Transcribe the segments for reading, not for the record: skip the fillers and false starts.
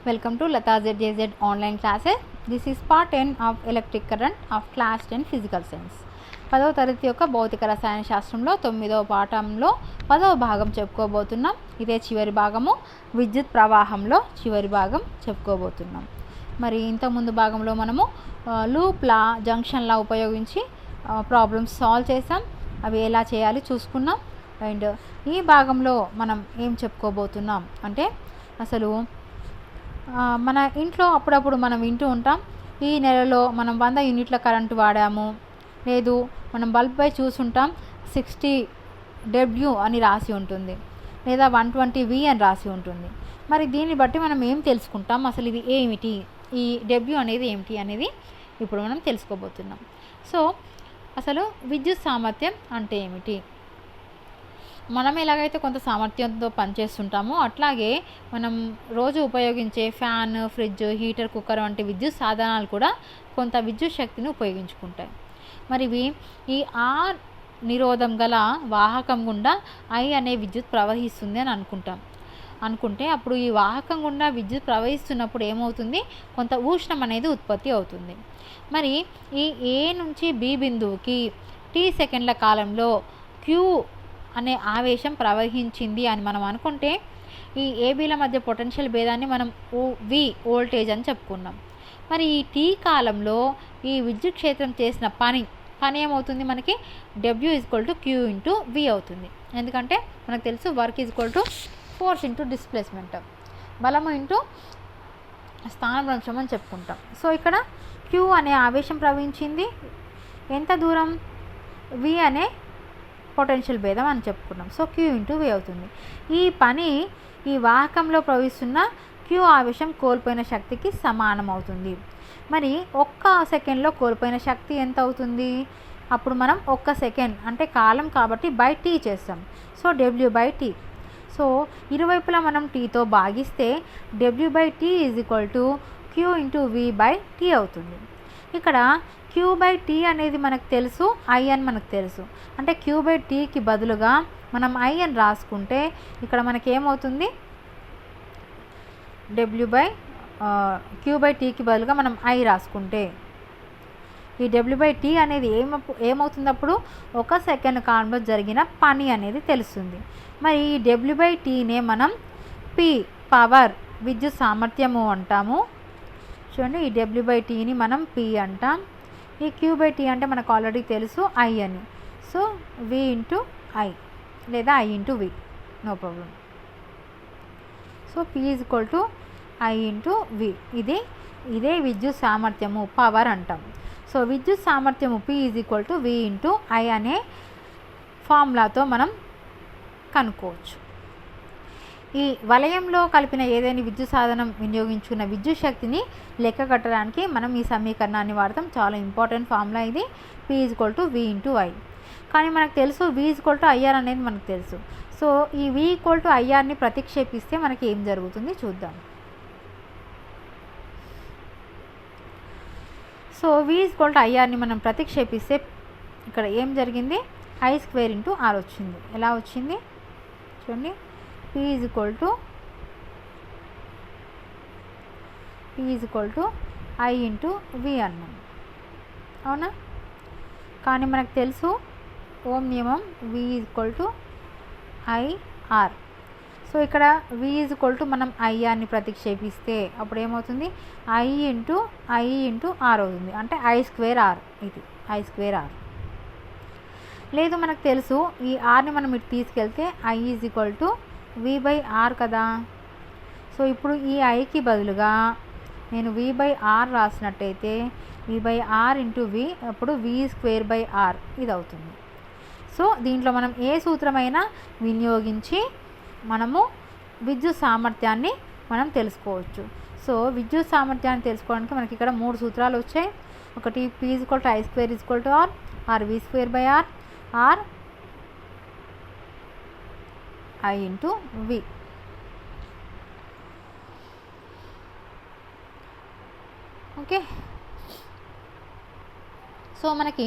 Welcome to Lata ZJZ online classes. This is part 10 of electric current of class 10 physical science. 10వ తరగతి యొక్క భౌతిక రసాయన శాస్త్రంలో 9వ పాఠంలో 10వ భాగం చెప్పుకోబోతున్నాం. ఇదే చివరి భాగము, విద్యుత్ ప్రవాహంలో చివరి భాగం చెప్పుకోబోతున్నాం. మరి ఇంతకుముందు భాగంలో మనము లూప్ లా, జంక్షన్ లా ఉపయోగించి ప్రాబ్లమ్స్ సాల్వ్ చేసాం. అవి ఎలా చేయాలి చూసుకున్నాం. అండ్ ఈ భాగంలో మనం ఏం చెప్పుకోబోతున్నాం అంటే, అసలు మన ఇంట్లో అప్పుడప్పుడు మనం వింటూ ఉంటాం, ఈ నెలలో మనం 100 యూనిట్ల కరెంటు వాడాము, లేదు మనం బల్బ్పై చూసుంటాం 60 W అని రాసి ఉంటుంది, లేదా 120 V అని రాసి ఉంటుంది. మరి దీన్ని బట్టి మనం ఏం తెలుసుకుంటాం, అసలు ఇది ఏమిటి, ఈ W అనేది ఏమిటి అనేది ఇప్పుడు మనం తెలుసుకోబోతున్నాం. సో అసలు విద్యుత్ సామర్థ్యం అంటే ఏమిటి? మనం ఎలాగైతే కొంత సామర్థ్యంతో పనిచేస్తుంటామో అట్లాగే మనం రోజు ఉపయోగించే ఫ్యాన్, ఫ్రిడ్జ్, హీటర్, కుక్కర్ వంటి విద్యుత్ సాధనాలు కూడా కొంత విద్యుత్ శక్తిని ఉపయోగించుకుంటాయి. మరి ఈ R నిరోధం గల వాహకం గుండా I అనే విద్యుత్ ప్రవహిస్తుంది అని అనుకుంటే అప్పుడు ఈ వాహకం గుండా విద్యుత్ ప్రవహిస్తున్నప్పుడు ఏమవుతుంది, కొంత ఉష్ణం అనేది ఉత్పత్తి అవుతుంది. మరి ఈ A నుంచి B బిందువుకి T సెకండ్ల కాలంలో Q అనే ఆవేశం ప్రవహించింది అని మనం అనుకుంటే, ఈ ఏబీల మధ్య పొటెన్షియల్ భేదాన్ని మనం V వోల్టేజ్ అని చెప్పుకున్నాం. మరి ఈ T కాలంలో ఈ విద్యుత్ క్షేత్రం చేసిన పని ఏమవుతుంది, మనకి W = Q × V అవుతుంది. ఎందుకంటే మనకు తెలుసు వర్క్ = ఫోర్స్ × డిస్ప్లేస్మెంట్, బలము ఇంటూ స్థానభ్రంశం అని చెప్పుకుంటాం. సో ఇక్కడ Q అనే ఆవేశం ప్రవహించింది, ఎంత దూరం, V అనే పొటెన్షియల్ భేదం అని చెప్పుకున్నాం. సో Q × V అవుతుంది. ఈ పని ఈ వాహకంలో ప్రవహిస్తున్న Q ఆవేశం కోల్పోయిన శక్తికి సమానం అవుతుంది. మరి ఒక్క సెకండ్లో కోల్పోయిన శక్తి ఎంత అవుతుంది? అప్పుడు మనం ఒక్క సెకండ్ అంటే కాలం కాబట్టి /T చేస్తాం. So W/T. సో ఇరువైపులా మనం Tతో భాగిస్తే W/T = Q × V/T అవుతుంది. ఇక్కడ Q/T అనేది మనకు తెలుసు, I అని మనకు తెలుసు. అంటే Q/Tకి బదులుగా మనం I అని రాసుకుంటే ఇక్కడ మనకి ఏమవుతుంది, Q/Tకి బదులుగా మనం I రాసుకుంటే ఈ W/T అనేది ఏమవుతుంది, అప్పుడు ఒక సెకండ్ కాలంలో జరిగిన పని అనేది తెలుస్తుంది. మరి ఈ W/Tనే మనం P పవర్ విద్యుత్ సామర్థ్యము అంటాము. చూడండి, ఈ W/Tని మనం P అంటాం. ఈ Q/T అంటే మనకు ఆల్రెడీ తెలుసు I అని. సో V × I లేదా I × V, no problem. So P = I × V. ఇదే విద్యుత్ సామర్థ్యము, పవర్ అంటాం. సో విద్యుత్ సామర్థ్యము P = V × I అనే ఫార్ములాతో మనం కనుక్కోవచ్చు. ఈ వలయంలో కలిపిన ఏదైనా విద్యుత్ సాధనం వినియోగించుకున్న విద్యుత్ శక్తిని లెక్క కట్టడానికి మనం ఈ సమీకరణాన్ని వాడతాం. చాలా ఇంపార్టెంట్ ఫార్ములా ఇది. P = V × I. కానీ మనకు తెలుసు V = IR అనేది మనకు తెలుసు. సో ఈ V = IRని ప్రతిక్షేపిస్తే మనకి ఏం జరుగుతుంది చూద్దాం. సో V = IRని మనం ప్రతిక్షేపిస్తే ఇక్కడ ఏం జరిగింది, I² × R వచ్చింది. ఎలా వచ్చింది చూడండి, P = I × V అన్నాం, అవునా? కానీ మనకు తెలుసు ఓం నియమం, V = IR. సో ఇక్కడ V = మనం IRని ప్రతిక్షేపిస్తే అప్పుడు ఏమవుతుంది, I × R అవుతుంది. అంటే I²R, ఇది I²R. లేదు మనకు తెలుసు ఈ Rని మనం ఇటు తీసుకెళ్తే I = V/R కదా. సో ఇప్పుడు ఈ Iకి బదులుగా నేను V/R రాసినట్టయితే V/R × V, అప్పుడు V²/R ఇది అవుతుంది. సో దీంట్లో మనం ఏ సూత్రమైనా వినియోగించి మనము విద్యుత్ సామర్థ్యాన్ని మనం తెలుసుకోవచ్చు. సో విద్యుత్ సామర్థ్యాన్ని తెలుసుకోవడానికి మనకి ఇక్కడ 3 సూత్రాలు వచ్చాయి. ఒకటి P = I² = R, R V²/R, R I × V. Okay. So మనకి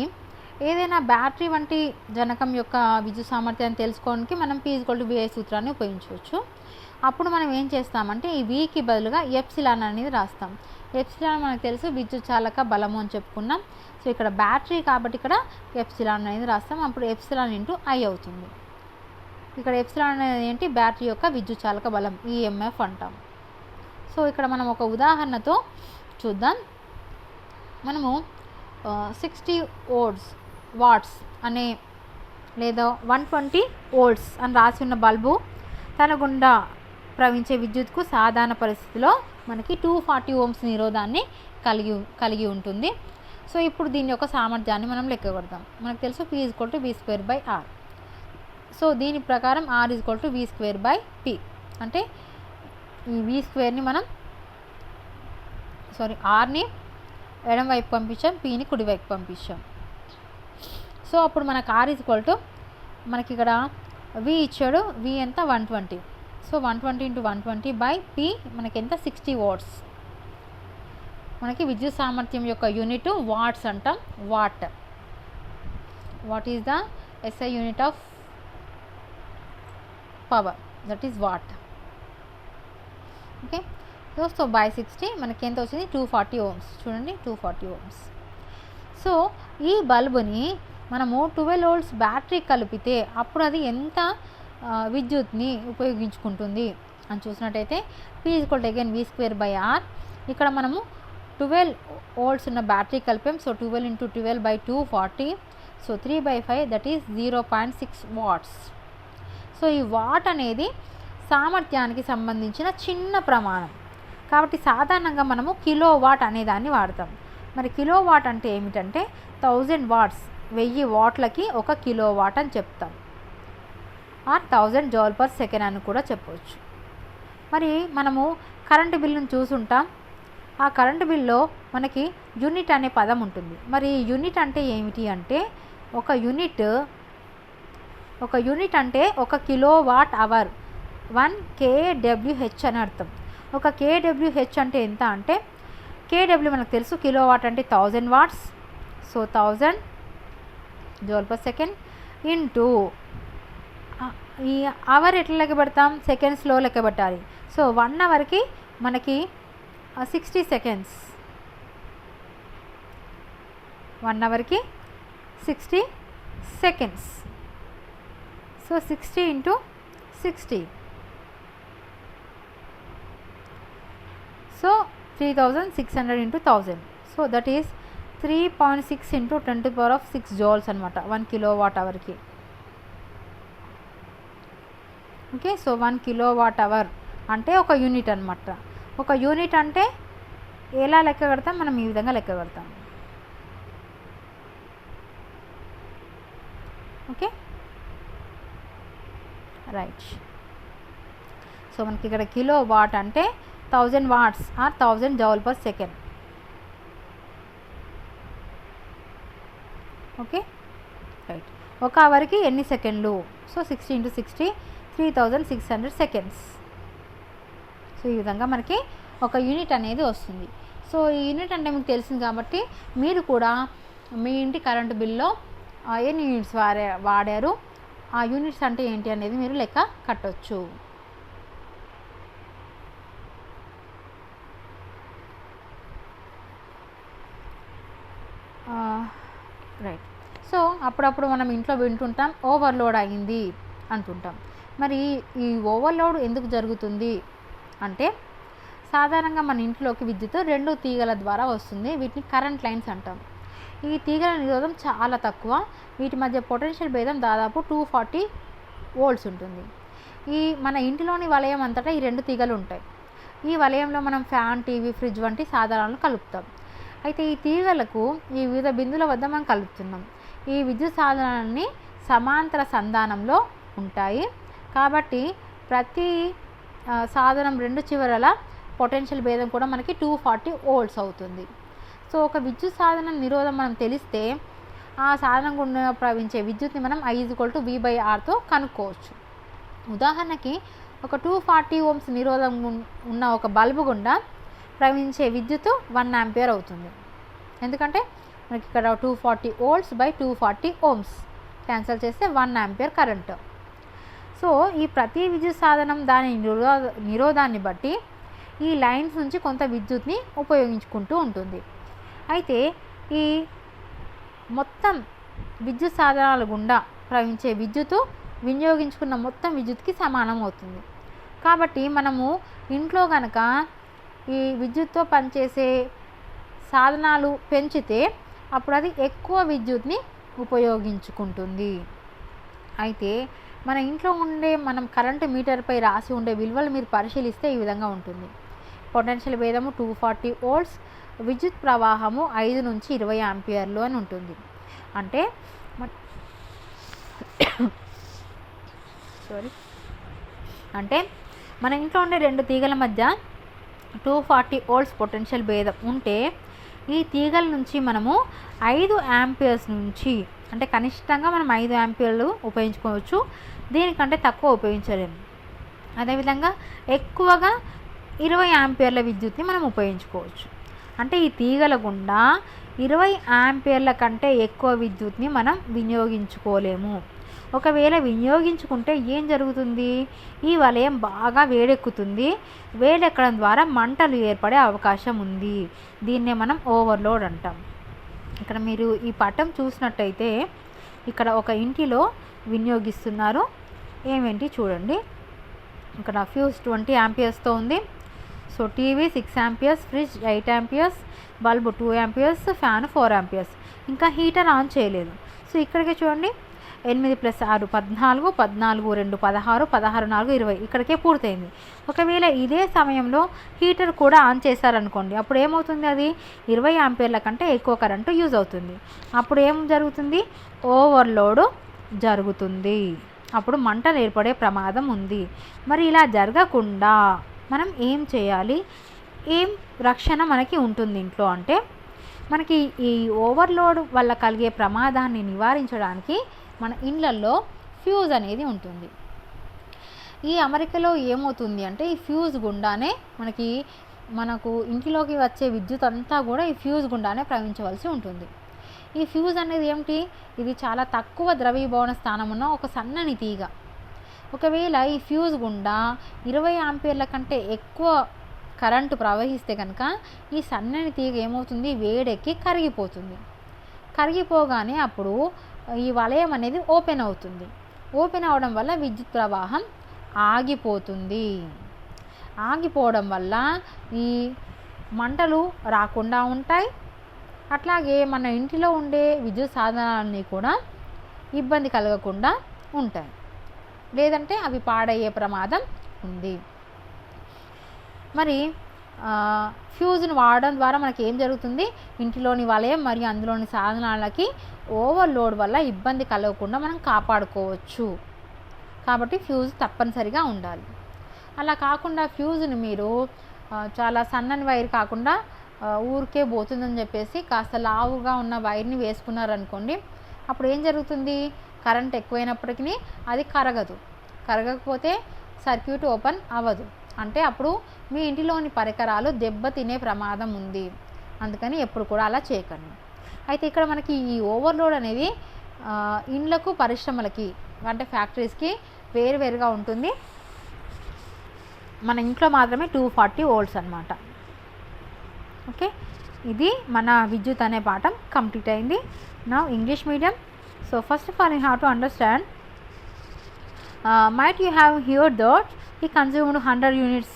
ఏదైనా బ్యాటరీ వంటి జనకం యొక్క విద్యుత్ సామర్థ్యాన్ని తెలుసుకోవడానికి మనం P = VI సూత్రాన్ని ఉపయోగించవచ్చు. అప్పుడు మనం ఏం చేస్తామంటే ఈ వీకి బదులుగా ఎప్సిలాన్ అనేది రాస్తాం. ఎప్సిలాన్ మనకు తెలుసు విద్యుత్ చాలక బలము అని చెప్పుకున్నాం. సో ఇక్కడ బ్యాటరీ కాబట్టి ఇక్కడ ఎప్సిలాన్ అనేది రాస్తాం. అప్పుడు ఎప్సిలాన్ ఇంటూ ఐ అవుతుంది. ఇక్కడ ఎప్సిలాన్ అనేది ఏంటి, బ్యాటరీ యొక్క విద్యుత్ చాలక బలం, ఈఎంఎఫ్ అంటాం. సో ఇక్కడ మనం ఒక ఉదాహరణతో చూద్దాం. మనము 60 వాట్స్ అనే లేదా 120 వోల్ట్స్ అని రాసి ఉన్న బల్బు తన గుండా ప్రవహించే విద్యుత్కు సాధారణ పరిస్థితిలో మనకి 240 ఓమ్స్ నిరోధాన్ని కలిగి ఉంటుంది. సో ఇప్పుడు దీని యొక్క సామర్థ్యాన్ని మనం లెక్క కొడతాం. మనకు తెలుసు P = V²/R. సో దీని ప్రకారం R = V²/P. అంటే ఈ V²ని మనం Rని ఎడమ వైపు పంపించాం, Pని కుడివైపు పంపించాం. సో అప్పుడు మనకు R మనకి ఇక్కడ V ఇచ్చాడు, V ఎంత 120. సో 120 × 120/P మనకి ఎంత 60 వాట్స్. మనకి విద్యుత్ సామర్థ్యం యొక్క యూనిట్ వాట్స్ అంటాం. What is the SI unit of power, that is what. Okay. So by 60 మనకి ఎంత వచ్చింది 240 ఓమ్స్. చూడండి 240 ఓమ్స్. సో ఈ బల్బుని మనము 12 వోల్ట్స్ బ్యాటరీ కలిపితే అప్పుడు అది ఎంత విద్యుత్ని ఉపయోగించుకుంటుంది అని చూసినట్టయితే P = V²/R. ఇక్కడ మనము 12 వోల్ట్స్ ఉన్న బ్యాటరీ కలిపాం. So 12 × 12/240. So 3/5 that is 0.6 watts. So ఈ వాట్ అనేది సామర్థ్యానికి సంబంధించిన చిన్న ప్రమాణం కాబట్టి సాధారణంగా మనము కిలోవాట్ అనేదాన్ని వాడతాం. మరి కిలోవాట్ అంటే ఏమిటంటే 1000 వాట్స్, 1000 వాట్లకి 1 కిలోవాట్ అని చెప్తాం. ఆర్ 1000 జౌల్/సెకండ్ అని కూడా చెప్పవచ్చు. మరి మనము కరెంటు బిల్లును చూసుంటాం. ఆ కరెంటు బిల్లో మనకి యూనిట్ అనే పదం ఉంటుంది. మరి యూనిట్ అంటే ఏమిటి అంటే ఒక యూనిట్ అంటే 1 కిలోవాట్ అవర్, 1 kWh అని అర్థం. 1 kWh అంటే ఎంత అంటే kW మనకు తెలుసు, కిలోవాట్ అంటే 1000 వాట్స్. సో 1000 జౌల్/సెకండ్ ఇంటూ ఈ అవర్ ఎట్లా లెక్క పెడతాం, సెకండ్స్లో లెక్క పెట్టాలి. సో 1 అవర్కి మనకి 60 సెకండ్స్, 1 అవర్కి 60 seconds. So 60 × 60. So 3600 × 1000. So that is 3.6 × 10⁶ joules అనమాట 1 కిలోవాట్ అవర్కి. ఓకే. సో 1 కిలోవాట్ అవర్ అంటే ఒక యూనిట్ అనమాట. ఒక యూనిట్ అంటే ఎలా లెక్క కడతాం, మనం ఈ విధంగా లెక్క కడతాం. Okay right. సో మనకి ఇక్కడ కిలోవాట్ అంటే 1000 watts or 1000 joule per second. Okay right. 1 అవర్కి ఎన్ని సెకండ్లు, సో 60 × 60 3600 సెకండ్స్. సో ఈ విధంగా మనకి ఒక యూనిట్ అనేది వస్తుంది. సో ఈ యూనిట్ అంటే మీకు తెలిసింది కాబట్టి మీరు కూడా మీ ఇంటి కరెంటు బిల్లో ఎన్ని యూనిట్స్ వాడారు, ఆ యూనిట్స్ అంటే ఏంటి అనేది మీరు లెక్క కట్టొచ్చు. రైట్. సో అప్పుడప్పుడు మనం ఇంట్లో వింటుంటాం ఓవర్లోడ్ అయింది అంటుంటాం. మరి ఈ ఓవర్లోడ్ ఎందుకు జరుగుతుంది అంటే సాధారణంగా మన ఇంట్లోకి విద్యుత్ 2 తీగల ద్వారా వస్తుంది. వీటిని కరెంట్ లైన్స్ అంటాం. ఈ తీగల నిరోధం చాలా తక్కువ. వీటి మధ్య పొటెన్షియల్ భేదం దాదాపు 240 వోల్ట్స్ ఉంటుంది. ఈ మన ఇంటిలోని వలయం అంతటా ఈ 2 తీగలు ఉంటాయి. ఈ వలయంలో మనం ఫ్యాన్, టీవీ, ఫ్రిడ్జ్ వంటి సాధనాలను కలుపుతాం. అయితే ఈ తీగలకు ఈ వివిధ బిందుల వద్ద మనం కలుపుతున్నాం. ఈ విద్యుత్ సాధనాలన్నీ సమాంతర సంధానంలో ఉంటాయి కాబట్టి ప్రతి సాధనం 2 చివరల పొటెన్షియల్ భేదం కూడా మనకి 240 వోల్ట్స్ అవుతుంది. సో ఒక విద్యుత్ సాధనం నిరోధం మనం తెలిస్తే ఆ సాధనం గుండా ప్రవహించే విద్యుత్ని మనం I = V/Rతో కనుక్కోవచ్చు. ఉదాహరణకి ఒక 240 ఓమ్స్ నిరోధం ఉన్న ఒక బల్బు గుండా ప్రవహించే విద్యుత్ 1 ఆంపియర్ అవుతుంది. ఎందుకంటే మనకి ఇక్కడ 240 వోల్ట్స్/240 ఓమ్స్ క్యాన్సిల్ చేస్తే 1 ఆంపియర్ కరెంట్. సో ఈ ప్రతి విద్యుత్ సాధనం దాని నిరోధాన్ని బట్టి ఈ లైన్స్ నుంచి కొంత విద్యుత్ని ఉపయోగించుకుంటూ ఉంటుంది. అయితే ఈ మొత్తం విద్యుత్ సాధనాల గుండా ప్రవహించే విద్యుత్తు వినియోగించుకున్న మొత్తం విద్యుత్కి సమానం అవుతుంది. కాబట్టి మనము ఇంట్లో కనుక ఈ విద్యుత్తో పనిచేసే సాధనాలు పెంచితే అప్పుడు అది ఎక్కువ విద్యుత్ని ఉపయోగించుకుంటుంది. అయితే మన ఇంట్లో ఉండే మనం కరెంటు మీటర్పై రాసి ఉండే విలువలు మీరు పరిశీలిస్తే ఈ విధంగా ఉంటుంది. పొటెన్షియల్ భేదము 240 వోల్ట్స్, విద్యుత్ ప్రవాహము 5 నుంచి 20 ఆంపియర్లు అని ఉంటుంది. అంటే మన ఇంట్లో ఉండే 2 తీగల మధ్య 240 వోల్ట్స్ పొటెన్షియల్ భేదం ఉంటే ఈ తీగల నుంచి మనము 5 ఆంపియర్స్ నుంచి అంటే కనిష్టంగా మనం 5 ఆంపియర్లు ఉపయోగించుకోవచ్చు, దీనికంటే తక్కువ ఉపయోగించలేము. అదేవిధంగా ఎక్కువగా 20 ఆంపియర్ల విద్యుత్ని మనం ఉపయోగించుకోవచ్చు. అంటే ఈ తీగల గుండా 20 ఆంపియర్ల కంటే ఎక్కువ విద్యుత్ని మనం వినియోగించుకోలేము. ఒకవేళ వినియోగించుకుంటే ఏం జరుగుతుంది? ఈ వలయం బాగా వేడెక్కుతుంది. వేడెక్కడం ద్వారా మంటలు ఏర్పడే అవకాశం ఉంది. దీన్నే మనం ఓవర్లోడ్ అంటాం. ఇక్కడ మీరు ఈ పటం చూసినట్టయితే ఇక్కడ ఒక ఇంటిలో వినియోగిస్తున్నారు. ఏమేంటి చూడండి. ఇక్కడ ఫ్యూజ్ 20 ఆంపియర్స్తో ఉంది. So TV 6 amperes, fridge 8 amperes, bulb 2 amperes, fan 4 amperes. ఇంకా హీటర్ ఆన్ చేయలేదు. సో ఇక్కడికి చూడండి 8 + 6 14, 14 2 16, 16 4 20 ఇక్కడికే పూర్తయింది. ఒకవేళ ఇదే సమయంలో హీటర్ కూడా ఆన్ చేశారనుకోండి, అప్పుడు ఏమవుతుంది? అది 20 ఆంపియర్ల కంటే ఎక్కువ కరెంటు యూజ్ అవుతుంది. అప్పుడు ఏం జరుగుతుంది? ఓవర్లోడ్ జరుగుతుంది. అప్పుడు మంటలు ఏర్పడే ప్రమాదం ఉంది. మరి ఇలా జరగకుండా మనం ఏం చేయాలి? ఏం రక్షణ మనకి ఉంటుంది ఇంట్లో అంటే, మనకి ఈ ఓవర్లోడ్ వల్ల కలిగే ప్రమాదాన్ని నివారించడానికి మన ఇళ్ళల్లో ఫ్యూజ్ అనేది ఉంటుంది. ఈ అమరికలో ఏమవుతుంది అంటే ఈ ఫ్యూజ్ గుండానే మనకు ఇంటిలోకి వచ్చే విద్యుత్ అంతా కూడా ఈ ఫ్యూజ్ గుండానే ప్రవహించవలసి ఉంటుంది. ఈ ఫ్యూజ్ అనేది ఏమిటి? ఇది చాలా తక్కువ ద్రవీభవన స్థానం ఉన్న ఒక సన్నని తీగ. ఒకవేళ ఈ ఫ్యూజ్ గుండా 20 ఆంపియర్ల కంటే ఎక్కువ కరెంటు ప్రవహిస్తే కనుక ఈ సన్నని తీగ ఏమవుతుంది? వేడెక్కి కరిగిపోతుంది. కరిగిపోగానే అప్పుడు ఈ వలయం అనేది ఓపెన్ అవుతుంది. ఓపెన్ అవడం వల్ల విద్యుత్ ప్రవాహం ఆగిపోతుంది. ఆగిపోవడం వల్ల ఈ మంటలు రాకుండా ఉంటాయి. అట్లాగే మన ఇంటిలో ఉండే విద్యుత్ సాధనాలన్నీ కూడా ఇబ్బంది కలగకుండా ఉంటాయి. లేదంటే అవి పాడయ్యే ప్రమాదం ఉంది. మరి ఫ్యూజ్ను వాడడం ద్వారా మనకి ఏం జరుగుతుంది? ఇంటిలోని వలయం మరియు అందులోని సాధనాలకి ఓవర్లోడ్ వల్ల ఇబ్బంది కలగకుండా మనం కాపాడుకోవచ్చు. కాబట్టి ఫ్యూజ్ తప్పనిసరిగా ఉండాలి. అలా కాకుండా ఫ్యూజ్ని మీరు చాలా సన్నని వైర్ కాకుండా ఊరికే పోతుందని చెప్పేసి కాస్త లావుగా ఉన్న వైర్ని వేసుకున్నారనుకోండి, అప్పుడు ఏం జరుగుతుంది? కరెంట్ ఎక్కువైనప్పటికీ అది కరగకపోతే సర్క్యూట్ ఓపెన్ అవ్వదు. అంటే అప్పుడు మీ ఇంటిలోని పరికరాలు దెబ్బతినే ప్రమాదం ఉంది. అందుకని ఎప్పుడు కూడా అలా చేయకండి. అయితే ఇక్కడ మనకి ఈ ఓవర్లోడ్ అనేది ఇండ్లకు, పరిశ్రమలకి అంటే ఫ్యాక్టరీస్కి వేరువేరుగా ఉంటుంది. మన ఇంట్లో మాత్రమే 240 వోల్ట్స్ అన్నమాట. ఓకే, ఇది మన విద్యుత్ అనే పాఠం కంప్లీట్ అయింది. Now English medium. So first of all you have to understand, might you have heard that he consumed 100 units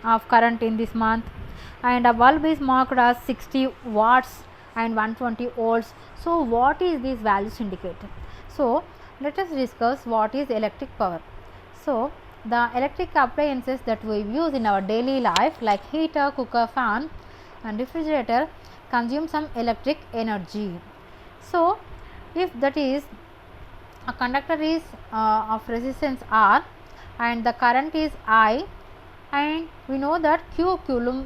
of current in this month and a bulb is marked as 60 watts and 120 volts. So what is these values indicate? So let us discuss what is electric power. So the electric appliances that we use in our daily life like heater, cooker, fan and refrigerator consume some electric energy. So if that is a conductor is of resistance R and the current is I, and we know that Q coulomb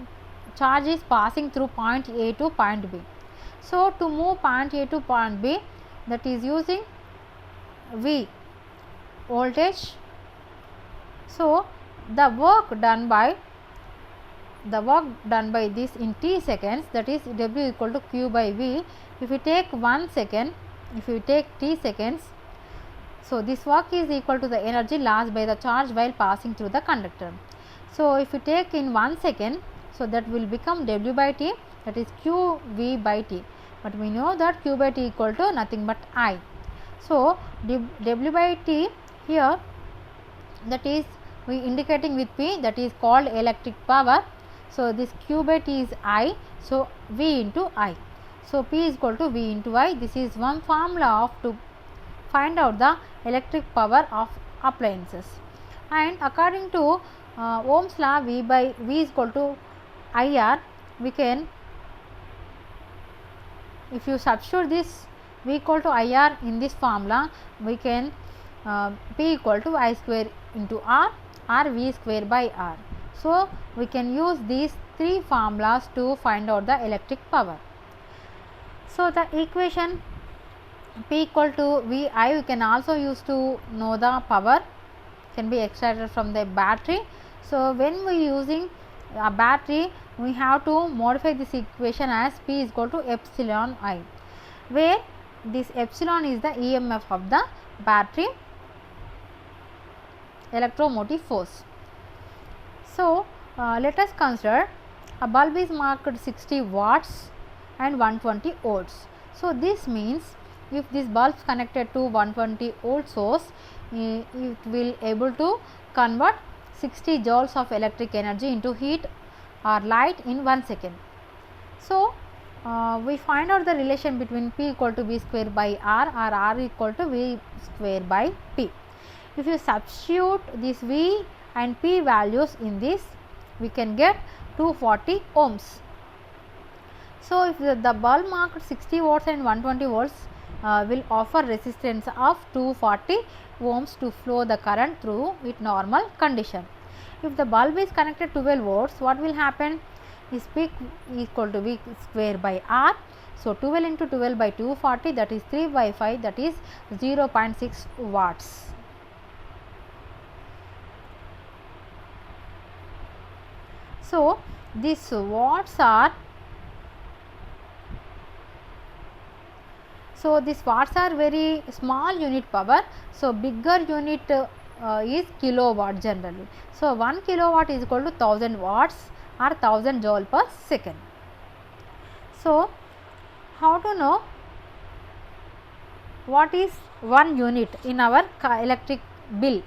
charge is passing through point A to point B. So to move point A to point B, that is using V voltage. So the work done by this in t seconds, that is W equal to Q by V. If you take 1 second, if you take t seconds, So this work is equal to the energy lost by the charge while passing through the conductor. So if you take in 1 second, so that will become W by T, that is Q V by T, but we know that Q by T equal to nothing but I. So W by T here, that is we indicating with P, that is called electric power. So this Q by T is I, so V into I. So P is equal to V into I. This is one formula to find out the electric power of appliances. And according to Ohm's law, V is equal to IR, we can, if you substitute this V equal to IR in this formula, we can P equal to I square into R, or V square by R. So we can use these three formulas to find out the electric power. So the equation P equal to VI we can also use to know the power can be extracted from the battery. So when we using a battery, we have to modify this equation as P is equal to epsilon I, where this epsilon is the EMF of the battery electromotive force. So let us consider a bulb is marked 60 watts and 120 volts. So this means if this bulb is connected to 120 volt source, it will able to convert 60 joules of electric energy into heat or light in 1 second. So we find out the relation between P equal to V square by R, or R equal to V square by P. If you substitute this V and P values in this, we can get 240 ohms. So if the bulb marked 60 watts and 120 volts will offer resistance of 240 ohms to flow the current through with normal condition. If the bulb is connected 12 volts, what will happen is P equal to V square by R. So 12 into 12 by 240, that is 3 by 5, that is 0.6 watts. So these watts are, so these watts are very small unit power. So bigger unit is kilowatt generally. So 1 kilowatt is equal to 1000 watts or 1000 joule per second. So how to know what is 1 unit in our electric bill?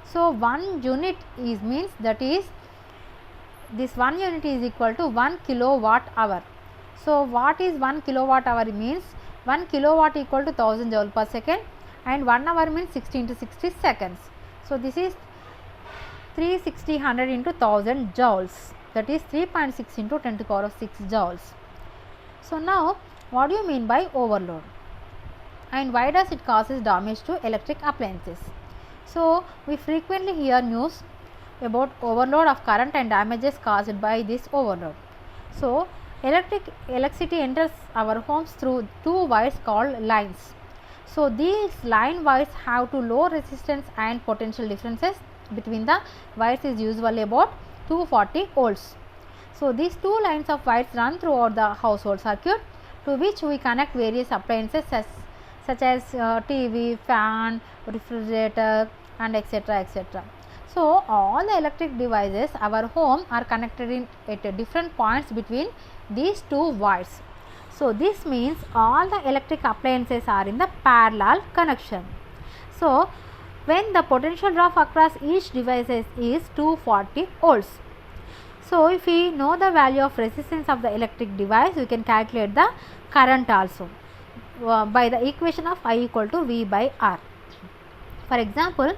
So 1 unit is means, that is this 1 unit is equal to 1 kilowatt hour. So what is 1 kilowatt hour means 1 kilowatt equal to 1000 joule per second, and 1 hour means 60 into 60 seconds. So this is 360 100 into 1000 joules, that is 3.6 into 10 to the power of 6 joules. So now what do you mean by overload, and why does it causes damage to electric appliances? So we frequently hear news about overload of current and damages caused by this overload. So electricity enters our homes through two wires called lines. So these line wires have to low resistance, and potential differences between the wires is usually about 240 volts. So these two lines of wires run throughout the household circuit, to which we connect various appliances such as TV, fan, refrigerator, and etc. etc. So all the electric devices our home are connected at different points between these two wires. So this means all the electric appliances are in the parallel connection. So when the potential drop across each device is 240 volts. So if we know the value of resistance of the electric device, we can calculate the current also by the equation of I equal to V by R. For example,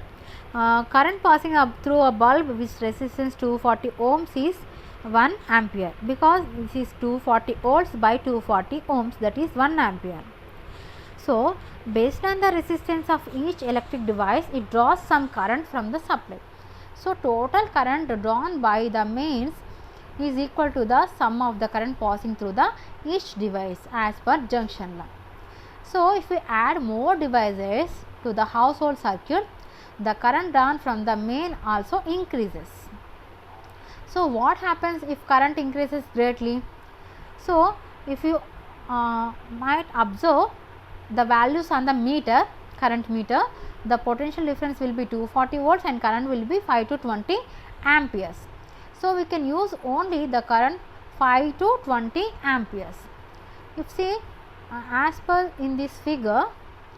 current passing up through a bulb with resistance 240 ohms is 1 ampere, because this is 240 volts by 240 ohms, that is 1 ampere. So based on the resistance of each electric device, it draws some current from the supply. So total current drawn by the mains is equal to the sum of the current passing through the each device as per junction law. So if we add more devices to the household circuit, the current drawn from the main also increases. So what happens if current increases greatly? So if you might observe the values on the meter, current meter, the potential difference will be 240 volts and current will be 5 to 20 amperes. So we can use only the current 5 to 20 amperes. If see, as per in this figure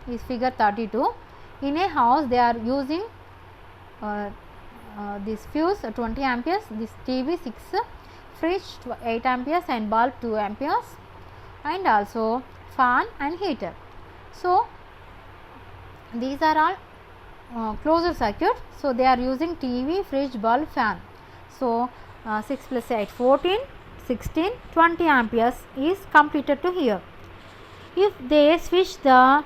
is figure 32, in a house they are using this fuse 20 amperes, this TV 6, fridge 8 amperes and bulb 2 amperes, and also fan and heater. So these are all closed circuit. So they are using TV, fridge, bulb, fan. So 6 plus 8, 14, 16, 20 amperes is completed to here. If they switch the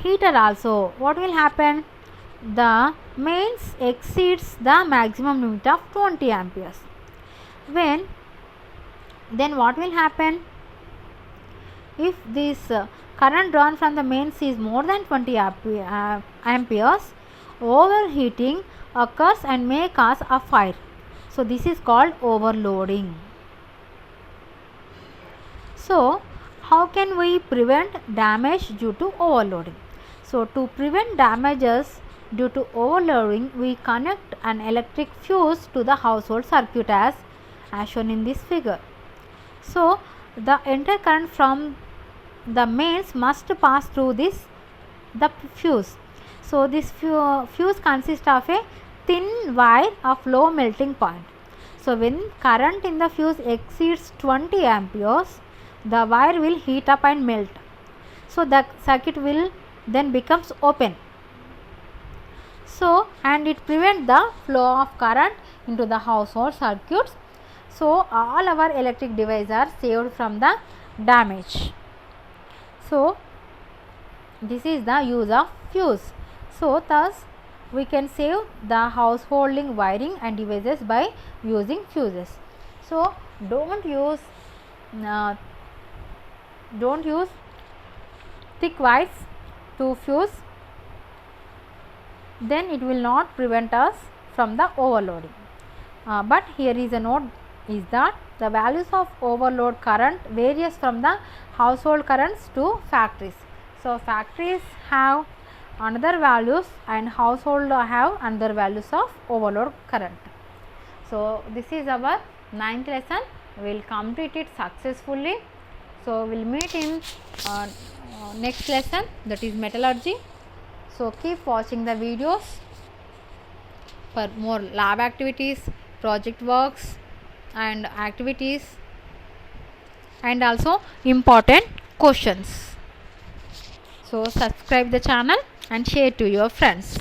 heater also, what will happen? The mains exceeds the maximum limit of 20 amperes. Then what will happen? If this current drawn from the mains is more than 20 amperes, overheating occurs and may cause a fire. So this is called overloading. So how can we prevent damage due to overloading? So to prevent damages due to overloading, we connect an electric fuse to the household circuit as shown in this figure. So the entire current from the mains must pass through the fuse. So this fuse consists of a thin wire of low melting point. So when current in the fuse exceeds 20 amperes, the wire will heat up and melt. So the circuit will then becomes open. So and it prevents the flow of current into the household circuits. So all our electric devices are saved from the damage. So this is the use of fuse. So thus we can save the householding wiring and devices by using fuses. So don't use thick wires to fuse, then it will not prevent us from the overloading. But here is a note is that the values of overload current varies from the household currents to factories. So factories have another values and household have another values of overload current. So this is our 9th lesson. We will complete it successfully. So we will meet in next lesson, that is metallurgy. So keep watching the videos for more lab activities, project works and activities, and also important questions. So subscribe the channel and share to your friends.